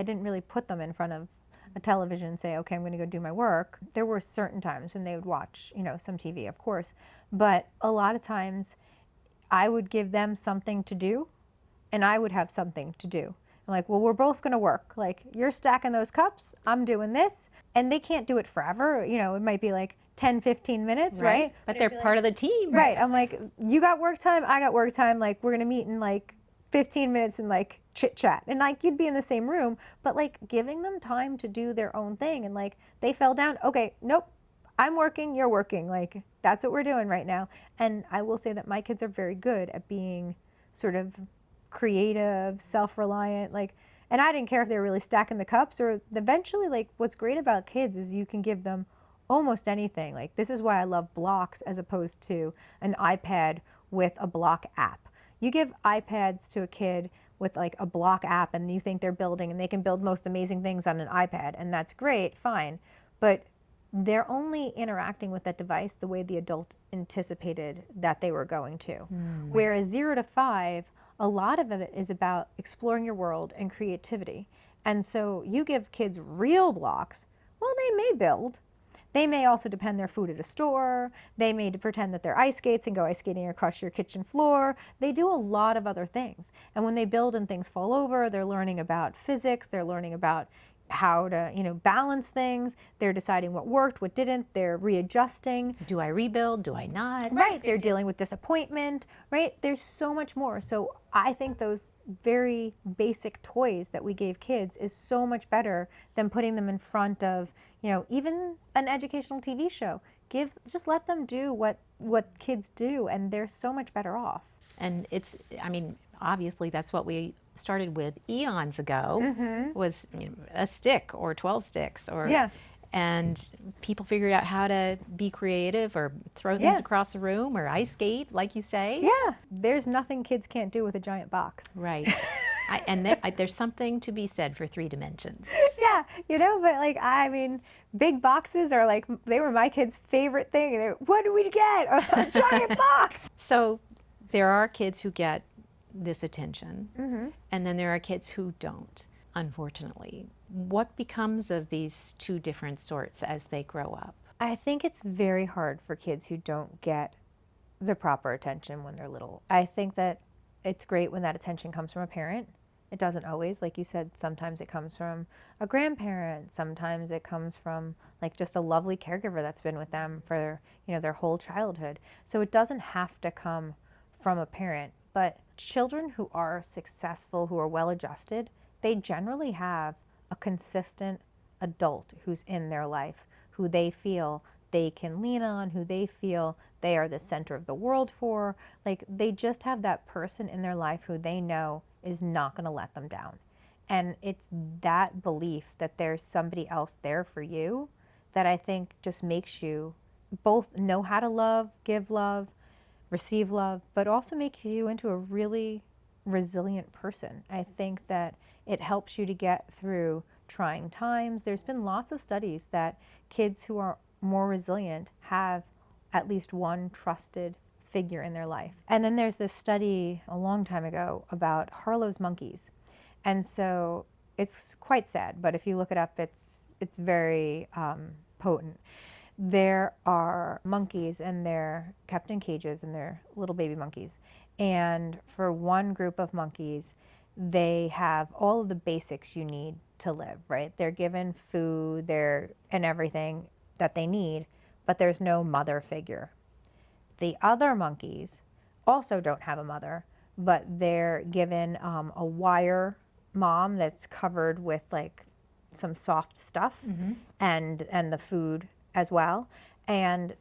didn't really put them in front of a television and say, okay, I'm going to go do my work. There were certain times when they would watch, some TV, of course. But a lot of times I would give them something to do and I would have something to do. I'm like, well, we're both going to work. Like, you're stacking those cups, I'm doing this. And they can't do it forever. It might be like 10, 15 minutes, right? But they're part of the team. Right. I'm like, you got work time, I got work time. Like, we're going to meet in like 15 minutes and like chit chat. And like, you'd be in the same room, but like giving them time to do their own thing. And like, they fell down. Okay, nope. I'm working, you're working. Like, that's what we're doing right now. And I will say that my kids are very good at being sort of creative, self-reliant, and I didn't care if they were really stacking the cups or eventually, like, what's great about kids is you can give them almost anything. Like, this is why I love blocks as opposed to an iPad with a block app. You give iPads to a kid with like a block app and you think they're building and they can build most amazing things on an iPad, and that's great, fine. But they're only interacting with that device the way the adult anticipated that they were going to. Whereas 0 to 5, a lot of it is about exploring your world and creativity. And so you give kids real blocks, well, they may build. They may also depend their food at a store. They may pretend that they're ice skates and go ice skating across your kitchen floor. They do a lot of other things. And when they build and things fall over, they're learning about physics. They're learning about how to, balance things. They're deciding what worked, what didn't. They're readjusting. Do I rebuild? Do I not? Right. They're dealing with disappointment, right? There's so much more. So I think those very basic toys that we gave kids is so much better than putting them in front of, even an educational TV show. Just let them do what kids do, and they're so much better off. And obviously that's what we started with eons ago, was a stick or 12 sticks and people figured out how to be creative or throw things across the room or ice skate, like you say. Yeah, there's nothing kids can't do with a giant box. Right. There's something to be said for 3 dimensions. Yeah, but big boxes are they were my kids' favorite thing. What do we get? A giant box. So there are kids who get this attention, and then there are kids who don't, unfortunately. What becomes of these 2 different sorts as they grow up? I think it's very hard for kids who don't get the proper attention when they're little. I think that it's great when that attention comes from a parent, It doesn't always, like you said, sometimes it comes from a grandparent, sometimes it comes from like just a lovely caregiver that's been with them for, their whole childhood. So it doesn't have to come from a parent, but children who are successful, who are well adjusted, they generally have a consistent adult who's in their life, who they feel they can lean on, who they feel they are the center of the world for. Like they just have that person in their life who they know is not going to let them down. And it's that belief that there's somebody else there for you that I think just makes you both know how to love, give love, receive love, but also makes you into a really resilient person. I think that it helps you to get through trying times. There's been lots of studies that kids who are more resilient have at least one trusted figure in their life. And then there's this study a long time ago about Harlow's monkeys. And so it's quite sad, but if you look it up, it's very potent. There are monkeys and they're kept in cages and they're little baby monkeys. And for one group of monkeys, they have all of the basics you need to live, right? They're given food, and everything that they need, but there's no mother figure. The other monkeys also don't have a mother, but they're given a wire mom that's covered with like some soft stuff and the food as well. And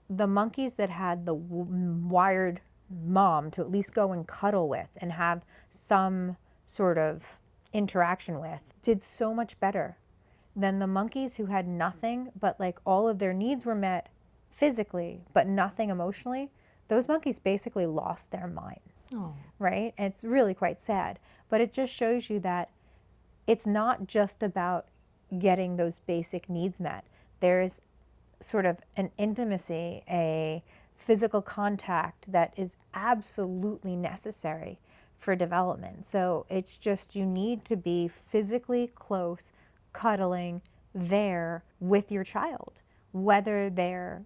the monkeys that had the wired mom to at least go and cuddle with and have some sort of interaction with did so much better than the monkeys who had nothing but like all of their needs were met physically but nothing emotionally. Those monkeys basically lost their minds. Oh. Right? And it's really quite sad, but it just shows you that it's not just about getting those basic needs met. There's sort of an intimacy, a physical contact that is absolutely necessary for development. So it's just you need to be physically close, cuddling there with your child, whether they're,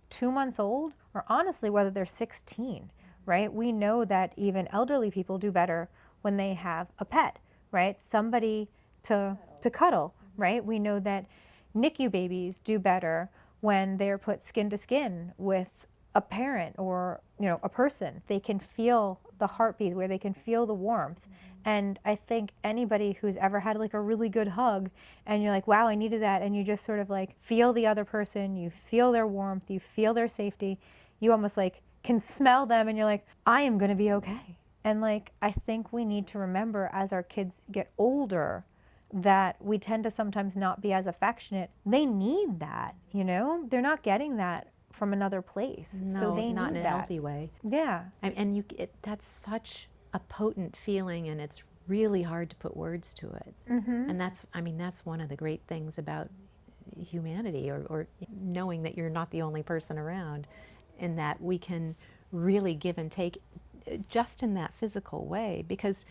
2 months old or honestly whether they're 16, right? We know that even elderly people do better when they have a pet, right? Somebody to cuddle, right? We know that NICU babies do better when they're put skin to skin with a parent or, a person. They can feel the heartbeat, where they can feel the warmth. And I think anybody who's ever had like a really good hug and you're like, wow, I needed that. And you just sort of like feel the other person, you feel their warmth, you feel their safety. You almost like can smell them and you're like, I am going to be okay. And like, I think we need to remember as our kids get older that we tend to sometimes not be as affectionate. They need that, They're not getting that from another place. No, so they not need in a that. healthy way. Yeah. And that's such a potent feeling, and it's really hard to put words to it. And that's one of the great things about humanity, or knowing that you're not the only person around, in that we can really give and take just in that physical way. Because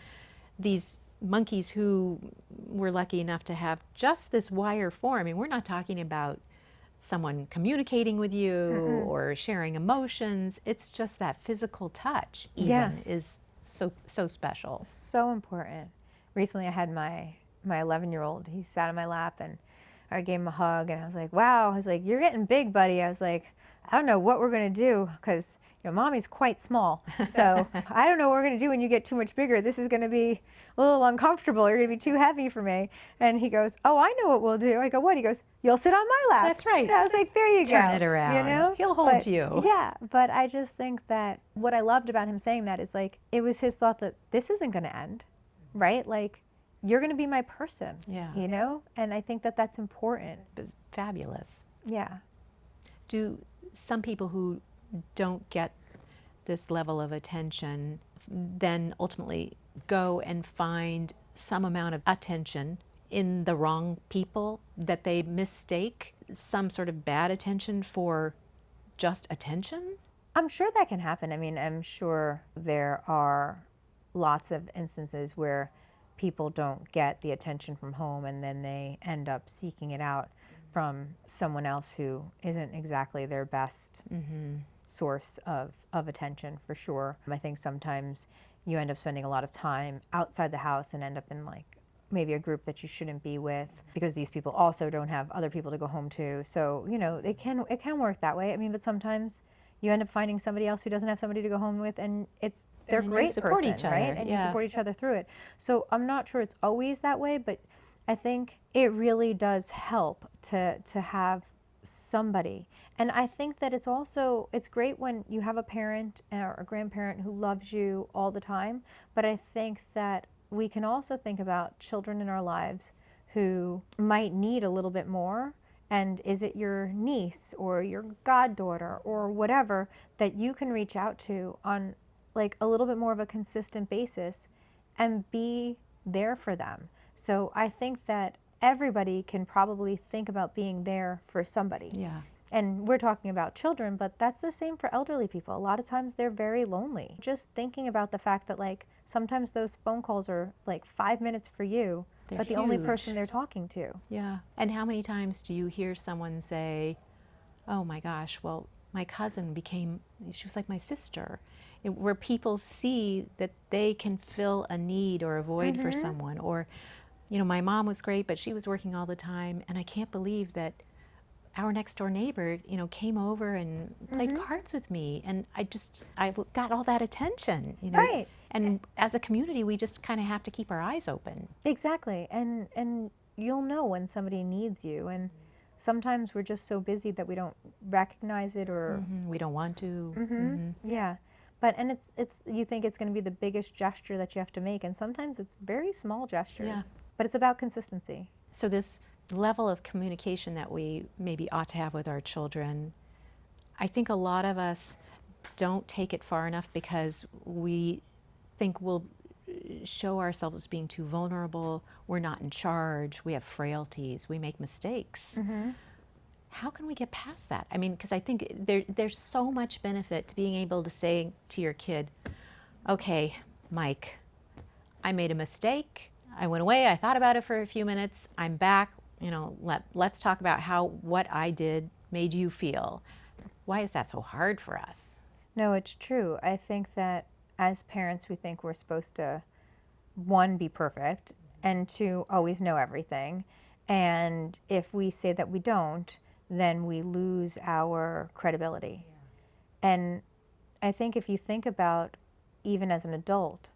these monkeys who were lucky enough to have just this wire form, we're not talking about someone communicating with you or sharing emotions. It's just that physical touch even is so special. So important. Recently I had my 11-year-old, he sat on my lap and I gave him a hug and I was like, wow, I was like, you're getting big, buddy. I was like, I don't know what we're going to do because mommy's quite small. So I don't know what we're going to do when you get too much bigger. This is going to be a little uncomfortable. You're going to be too heavy for me. And he goes, oh, I know what we'll do. I go, what? He goes, you'll sit on my lap. That's right. And I was like, there you go. Turn it around. He'll hold you. Yeah, but I just think that what I loved about him saying that is like, it was his thought that this isn't going to end, right? Like, you're going to be my person, And I think that that's important. It's fabulous. Yeah. Do some people who don't get this level of attention then ultimately go and find some amount of attention in the wrong people, that they mistake some sort of bad attention for just attention? I'm sure that can happen. I'm sure there are lots of instances where people don't get the attention from home and then they end up seeking it out from someone else who isn't exactly their best source of attention, for sure. I think sometimes, you end up spending a lot of time outside the house and end up in like maybe a group that you shouldn't be with because these people also don't have other people to go home to. So, you know, it can work that way. I mean, but sometimes you end up finding somebody else who doesn't have somebody to go home with, and they're a And you great support person, each other, right? And you yeah. support each other through it. So I'm not sure it's always that way, but I think it really does help to have somebody. And I think that it's great when you have a parent or a grandparent who loves you all the time, but I think that we can also think about children in our lives who might need a little bit more. And is it your niece or your goddaughter or whatever that you can reach out to on like a little bit more of a consistent basis and be there for them? So I think that everybody can probably think about being there for somebody. Yeah. And we're talking about children, but that's the same for elderly people. A lot of times they're very lonely. Just thinking about the fact that like sometimes those phone calls are like 5 minutes for you, They're but the only huge. person they're talking to. Yeah. And how many times do you hear someone say, oh my gosh, well, my cousin she was like my sister, where people see that they can fill a need or a void for someone. Or, you know, my mom was great, but she was working all the time, and I can't believe that our next door neighbor, you know, came over and played cards with me, and I got all that attention, you know. Right. And as a community, we just kind of have to keep our eyes open. Exactly. And you'll know when somebody needs you. And sometimes we're just so busy that we don't recognize it or We don't want to. yeah. But and it's you think it's going to be the biggest gesture that you have to make, and sometimes it's very small gestures. Yeah. But it's about consistency. So this level of communication that we maybe ought to have with our children, I think a lot of us don't take it far enough because we think we'll show ourselves as being too vulnerable, we're not in charge, we have frailties, we make mistakes. How can we get past that? I mean, because I think there's so much benefit to being able to say to your kid, okay, Mike, I made a mistake, I went away, I thought about it for a few minutes, I'm back, you know, let's talk about what I did made you feel. Why is that so hard for us? No, it's true. I think that as parents, we think we're supposed to, one, be perfect, and two, always know everything. And if we say that we don't, then we lose our credibility. And I think if you think about, even as an adult,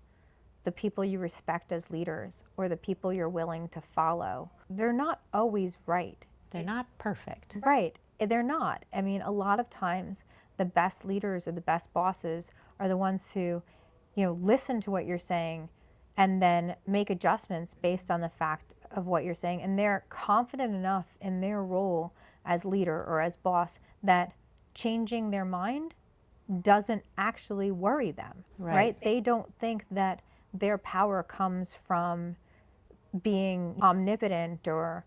the people you respect as leaders or the people you're willing to follow, they're not always right. They're not perfect. Right. They're not. I mean, a lot of times the best leaders or the best bosses are the ones who, you know, listen to what you're saying and then make adjustments based on the fact of what you're saying. And they're confident enough in their role as leader or as boss that changing their mind doesn't actually worry them, right? They don't think that their power comes from being omnipotent or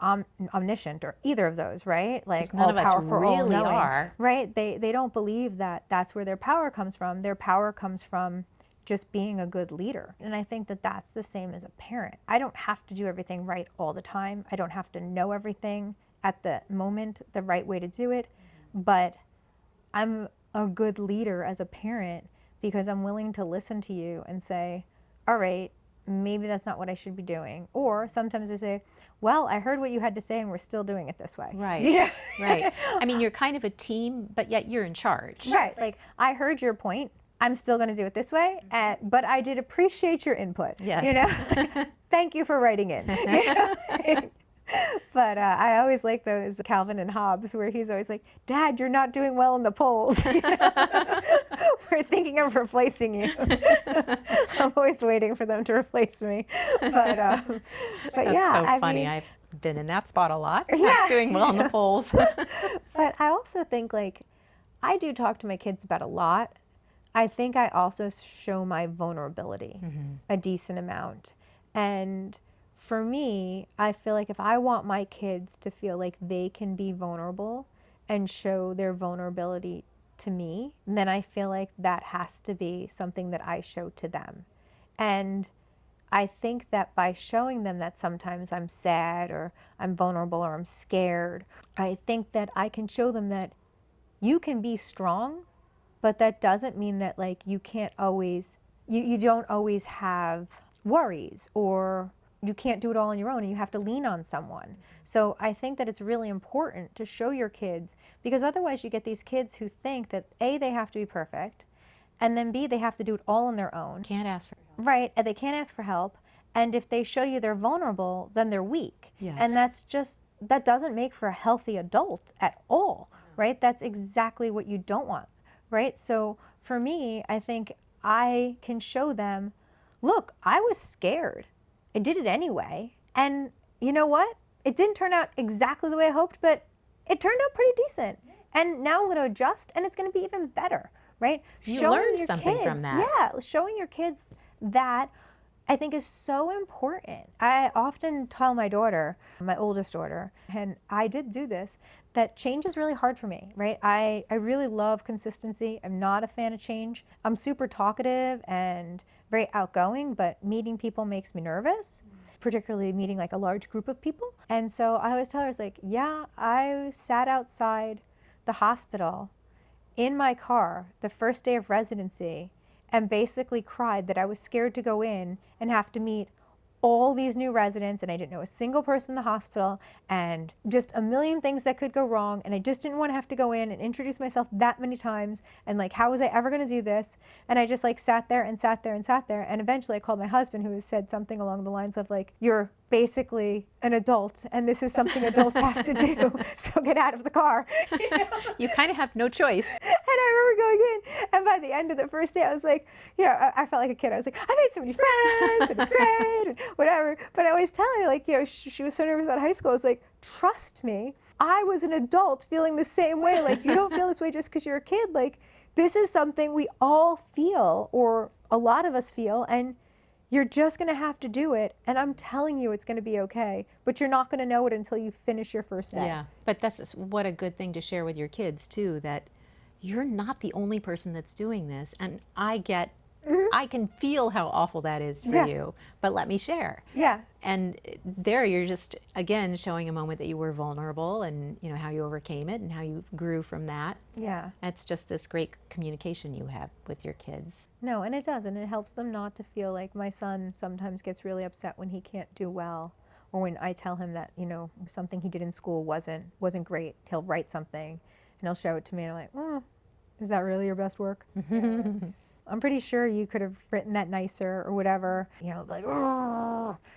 omniscient or either of those, right? Like none of us all-powerful, really all-knowing, are. right? They don't believe that that's where their power comes from. Their power comes from just being a good leader. And I think that that's the same as a parent. I don't have to do everything right all the time. I don't have to know everything at the moment, the right way to do it. But I'm a good leader as a parent because I'm willing to listen to you and say, all right, maybe that's not what I should be doing. Or sometimes I say, well, I heard what you had to say and we're still doing it this way. Right. You know? Right. I mean, you're kind of a team, but yet you're in charge. Right. Like, I heard your point. I'm still going to do it this way, but I did appreciate your input. Yes. You know? Thank you for writing in. You know? But I always like those Calvin and Hobbes where he's always like, Dad, you're not doing well in the polls. You know? We're thinking of replacing you. I'm always waiting for them to replace me. But That's yeah. so funny. I've been in that spot a lot. Yeah. Not doing well in the polls. But I also think, like, I do talk to my kids about a lot. I think I also show my vulnerability a decent amount. And for me, I feel like if I want my kids to feel like they can be vulnerable and show their vulnerability to me, then I feel like that has to be something that I show to them. And I think that by showing them that sometimes I'm sad or I'm vulnerable or I'm scared, I think that I can show them that you can be strong, but that doesn't mean that, like, you can't always you don't always have worries, or you can't do it all on your own and you have to lean on someone. So I think that it's really important to show your kids, because otherwise you get these kids who think that A, they have to be perfect, and then B, they have to do it all on their own. Can't ask for help. Right, and they can't ask for help. And if they show you they're vulnerable, then they're weak. Yes. And that doesn't make for a healthy adult at all, right? That's exactly what you don't want, right? So for me, I think I can show them, look, I was scared. I did it anyway. And you know what? It didn't turn out exactly the way I hoped, but it turned out pretty decent. And now I'm going to adjust, and it's going to be even better, right? You Showing learned your something kids, from that. yeah, showing your kids that I think is so important. I often tell my daughter, my oldest daughter, and I did do this, that change is really hard for me, right? I really love consistency. I'm not a fan of change. I'm super talkative and very outgoing, but meeting people makes me nervous, particularly meeting like a large group of people. And so I always tell her, I was like, yeah, I sat outside the hospital in my car the first day of residency and basically cried that I was scared to go in and have to meet all these new residents, and I didn't know a single person in the hospital, and just a million things that could go wrong, and I just didn't want to have to go in and introduce myself that many times, and like, how was I ever going to do this? And I just like sat there and sat there and sat there, and eventually I called my husband, who said something along the lines of like, you're basically an adult, and this is something adults have to do, so get out of the car. You kind of have no choice. And I remember going in, and by the end of the first day, I was like, I felt like a kid. I was like, I made so many friends, and it's great, and whatever. But I always tell her, like, she was so nervous about high school. I was like, trust me, I was an adult feeling the same way. Like, you don't feel this way just because you're a kid. Like, this is something we all feel, or a lot of us feel, and you're just going to have to do it, and I'm telling you it's going to be okay, but you're not going to know it until you finish your first day. Yeah, but that's what a good thing to share with your kids too, that you're not the only person that's doing this, and I can feel how awful that is for you, but let me share. Yeah. And there you're just, again, showing a moment that you were vulnerable, and you know how you overcame it and how you grew from that. Yeah. It's just this great communication you have with your kids. No, and it does, and it helps them not to feel like, my son sometimes gets really upset when he can't do well, or when I tell him that, something he did in school wasn't great. He'll write something and he'll show it to me, and I'm like, is that really your best work? I'm pretty sure you could have written that nicer or whatever, like,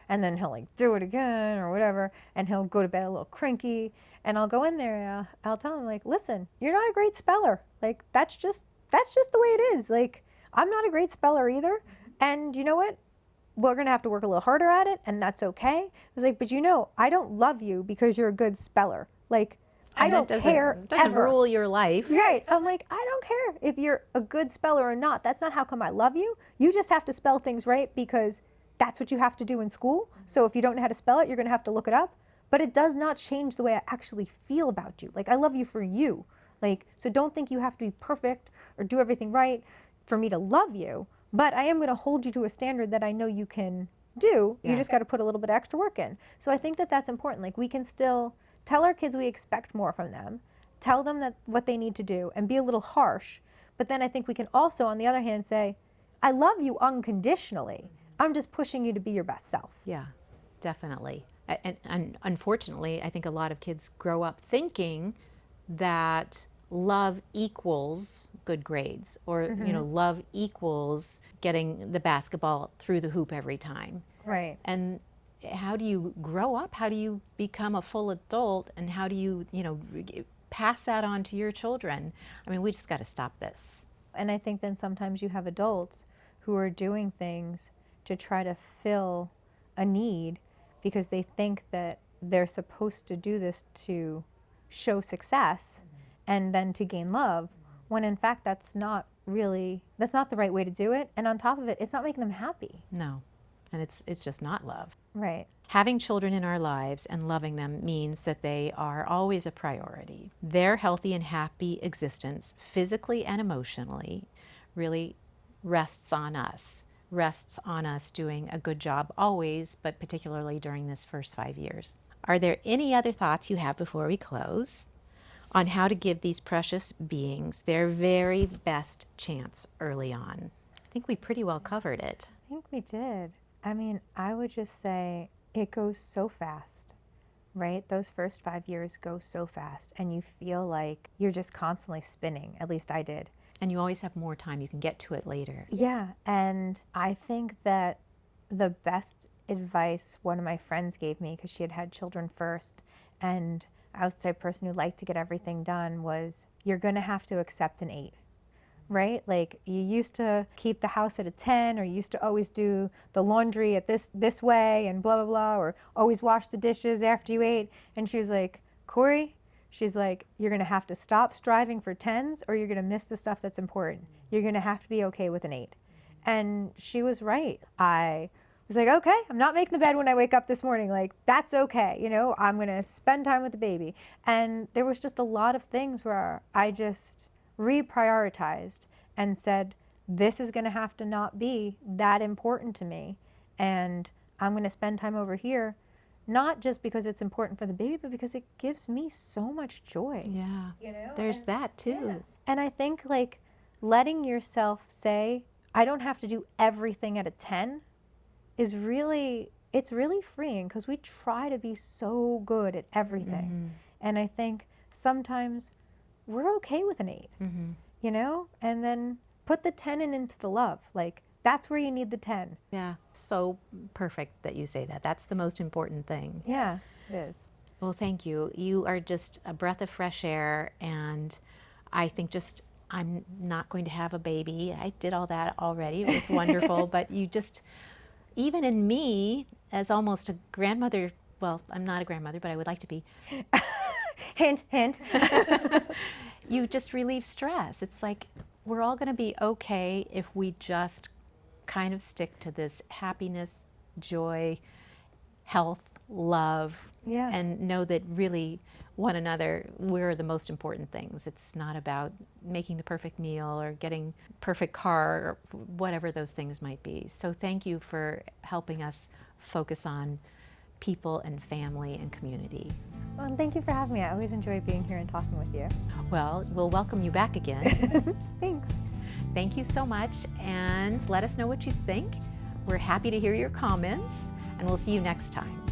and then he'll like do it again or whatever, and he'll go to bed a little cranky, and I'll go in there and I'll tell him, like, listen, you're not a great speller. Like, that's just the way it is. Like, I'm not a great speller either, and you know what? We're going to have to work a little harder at it, and that's okay. I was like, but I don't love you because you're a good speller. Like, I don't care. Doesn't rule your life. Right. I'm like, I don't care if you're a good speller or not. That's not how come I love you. You just have to spell things right because that's what you have to do in school. So if you don't know how to spell it, you're going to have to look it up. But it does not change the way I actually feel about you. Like, I love you for you. Like, so don't think you have to be perfect or do everything right for me to love you. But I am going to hold you to a standard that I know you can do. You just got to put a little bit of extra work in. So I think that that's important. Like, we can still tell our kids we expect more from them, tell them that what they need to do, and be a little harsh. But then I think we can also, on the other hand, say, I love you unconditionally. I'm just pushing you to be your best self. Yeah, definitely. And unfortunately, I think a lot of kids grow up thinking that love equals good grades, or love equals getting the basketball through the hoop every time. Right. And how do you grow up? How do you become a full adult? And how do you, pass that on to your children? I mean, we just got to stop this. And I think then sometimes you have adults who are doing things to try to fill a need because they think that they're supposed to do this to show success and then to gain love, when in fact that's not the right way to do it. And on top of it, it's not making them happy. No. And it's just not love. Right. Having children in our lives and loving them means that they are always a priority. Their healthy and happy existence, physically and emotionally, really rests on us doing a good job always, but particularly during this first 5 years. Are there any other thoughts you have before we close on how to give these precious beings their very best chance early on? I think we pretty well covered it. I think we did. I mean, I would just say it goes so fast, right? Those first 5 years go so fast, and you feel like you're just constantly spinning. At least I did. And you always have more time. You can get to it later. Yeah, and I think that the best advice one of my friends gave me, because she had had children first, and I was the type of person who liked to get everything done, was you're going to have to accept an 8. Right? Like, you used to keep the house at a 10, or you used to always do the laundry at this way and blah, blah, blah, or always wash the dishes after you ate. And she was like, Cori, she's like, you're going to have to stop striving for 10s, or you're going to miss the stuff that's important. You're going to have to be okay with an 8. And she was right. I was like, okay, I'm not making the bed when I wake up this morning. Like, that's okay. You know, I'm going to spend time with the baby. And there was just a lot of things where I just reprioritized and said, this is going to have to not be that important to me, and I'm going to spend time over here, not just because it's important for the baby, but because it gives me so much joy. Yeah. You know? There's that too. Yeah. And I think, like, letting yourself say, I don't have to do everything at a 10 is really, it's really freeing, because we try to be so good at everything. And I think sometimes we're okay with an 8, you know? And then put the 10 into the love. Like, that's where you need the 10. Yeah. So perfect that you say that. That's the most important thing. Yeah, it is. Well, thank you. You are just a breath of fresh air, and I think just, I'm not going to have a baby. I did all that already. It was wonderful. But you just, even in me, as almost a grandmother, well, I'm not a grandmother, but I would like to be. Hint, hint. You just relieve stress. It's like, we're all going to be okay if we just kind of stick to this happiness, joy, health, love, Yeah. and know that really one another, we're the most important things. It's not about making the perfect meal or getting perfect car or whatever those things might be. So thank you for helping us focus on people and family and community. Well, and thank you for having me. I always enjoy being here and talking with you. Well, we'll welcome you back again. Thanks. Thank you so much, and let us know what you think. We're happy to hear your comments, and we'll see you next time.